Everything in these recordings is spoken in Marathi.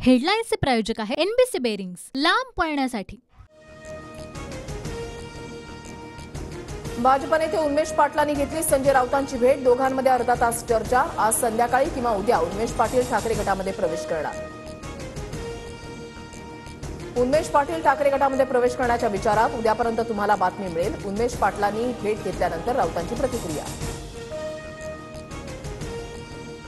हेडलाईन्सचे प्रायोजक आहे एनबीसी बेरिंग्स, लांब पळण्यासाठी। भाजप नेते उन्मेष पाटलांनी घेतली संजय राऊतांची भेट। दोघांमध्ये अर्धा तास चर्चा। आज संध्याकाळी किंवा उद्या उन्मेष पाटील ठाकरे गटामध्ये प्रवेश करणार। उन्मेष पाटील ठाकरे गटामध्ये प्रवेश करण्याच्या विचारात। उद्यापर्यंत तुम्हाला बातमी मिळेल। उन्मेष पाटलांनी भेट घेतल्यानंतर राऊतांची प्रतिक्रिया।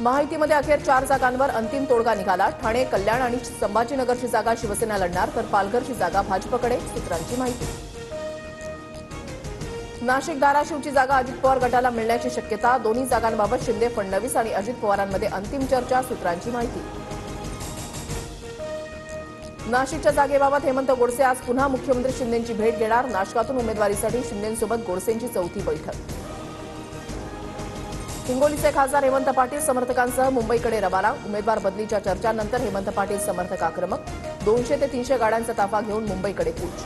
माहितीमध्ये अखेर 4 जागांवर अंतिम तोडगा निघाला। ठाणे, कल्याण आणि संभाजीनगरची जागा शिवसेना लढणार, तर पालघरची जागा भाजपकडे, सूत्रांची माहिती। नाशिक, धाराशिवची जागा अजित पवार गटाला मिळण्याची शक्यता। दोन्ही जागांबाबत शिंदे, फडणवीस आणि अजित पवारांमध्ये अंतिम चर्चा, सूत्रांची माहिती। नाशिकच्या जागेबाबत हेमंत गोडसे आज पुन्हा मुख्यमंत्री शिंदेंची भेट घेणार। नाशिकातून उमेदवारीसाठी शिंदेंसोबत गोडसेंची चौथी बैठक। हिंगोलीचे खासदार हेमंत पाटील समर्थकांसह मुंबईकडे रवाना। उमेदवार बदलीच्या चर्चांनंतर हेमंत पाटील समर्थक आक्रमक। 200 ते 300 गाड्यांचा ताफा घेऊन मुंबईकडे कूच।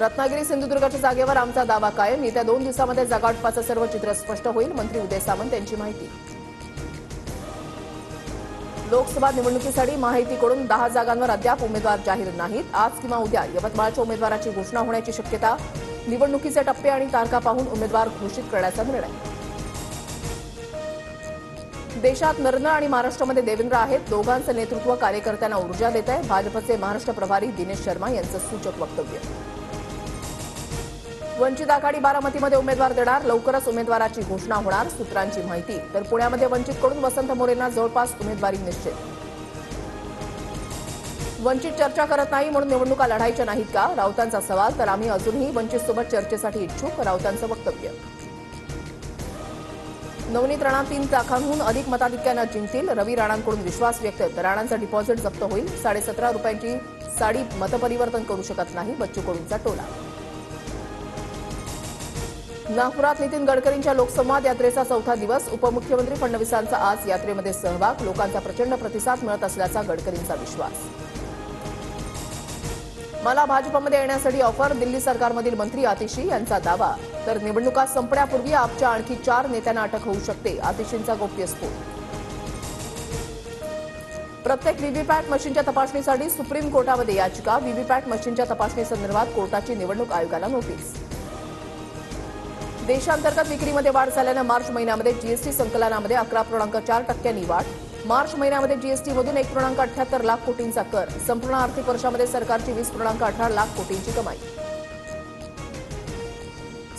रत्नागिरी, सिंधुदुर्गच्या जागेवर आमचा दावा कायम। येत्या 2 दिवसांमध्ये जागावाटपाचं सर्व चित्र स्पष्ट होईल, मंत्री उदय सामंत यांची माहिती। लोकसभा निवडणुकीसाठी माहितीकडून 10 जागांवर अद्याप उमेदवार जाहीर नाहीत। आज किंवा उद्या यवतमाळच्या उमेदवाराची घोषणा होण्याची शक्यता। निवडणुकीचे टप्पे आणि तारखा पाहून उमेदवार घोषित करण्याचा निर्णय। देशात नरेंद्र आणि महाराष्ट्रामध्ये देवेंद्र आहेत। दोघांचं नेतृत्व कार्यकर्त्यांना ऊर्जा देत आहे। भाजपचे महाराष्ट्र प्रभारी दिनेश शर्मा यांचं सूचक वक्तव्य। वंचित आघाडी बारामतीमध्ये उमेदवार देणार। लवकरच उमेदवाराची घोषणा होणार, सूत्रांची माहिती। तर पुण्यामध्ये वंचितकडून वसंत मोरेंना जवळपास उमेदवारी निश्चित। वंचित चर्चा करत नाही म्हणून निवडणुका लढायच्या नाहीत का, राऊतांचा सवाल। तर आम्ही अजूनही वंचितसोबत चर्चेसाठी इच्छुक, राऊतांचं वक्तव्य। नवनीत राणा 3 लाखांहून अधिक मताधिक्यानं जिंकतील, रवी राणांकडून विश्वास व्यक्त। तर राणांचं डिपॉझिट जप्त होईल। 17.5 रुपयांची साडी मतपरिवर्तन करू शकत नाही, बच्चू कडूंचा टोला। नागपुरात नितीन गडकरींच्या लोकसंवाद यात्रेचा 4था दिवस। उपमुख्यमंत्री फडणवीसांचा आज यात्रेमध्ये सहभाग। लोकांचा प्रचंड प्रतिसाद मिळत असल्याचा गडकरींचा विश्वास। मला भाजपमध्ये येण्यासाठी ऑफर, दिल्ली सरकारमधील मंत्री आतिशी यांचा दावा। तर निवडणुका संपण्यापूर्वी आपच्या आणखी 4 नेत्यांना अटक होऊ शकते, आतिशींचा गोप्यस्फोट। प्रत्येक व्हीव्हीपॅट मशीनच्या तपासणीसाठी सुप्रीम कोर्टामध्ये याचिका। व्हीव्हीपॅट मशीनच्या तपासणीसंदर्भात कोर्टाची निवडणूक आयोगाला नोटीस। देशांतर्गत विक्रीमध्ये वाढ झाल्यानं मार्च महिन्यामध्ये जीएसटी संकलनामध्ये 11.4% वाढ। मार्च महिन्यामध्ये जीएसटीमधून 1.78 लाख कोटींचा कर। संपूर्ण आर्थिक वर्षामध्ये सरकारची 20.18 लाख कोटींची कमाई।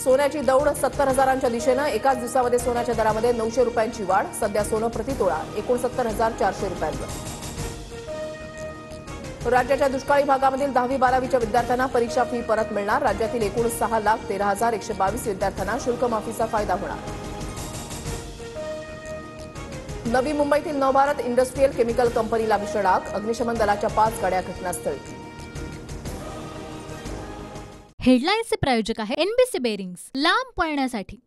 सोन्याची दौड 70,000च्या दिशेनं। एकाच दिवसामध्ये सोन्याच्या दरामध्ये 900 रुपयांची वाढ। सध्या सोनं प्रतितोळा 69,400 रुपयांवर। राज्याच्या दुष्काळी भागामधील 10वी-12वीच्या विद्यार्थ्यांना परीक्षा फी परत मिळणार। राज्यातील एकूण 6,13,122 विद्यार्थ्यांना शुल्क माफीचा फायदा होणार। नवी मुंबईतील नवभारत इंडस्ट्रीयल केमिकल कंपनीला भीषण आग। अग्निशमन दलाच्या 5 गाड्या घटनास्थळी। हेडलाईन्सचे प्रायोजक आहे एनबीसी बेरिंग्स, लांब पळण्यासाठी।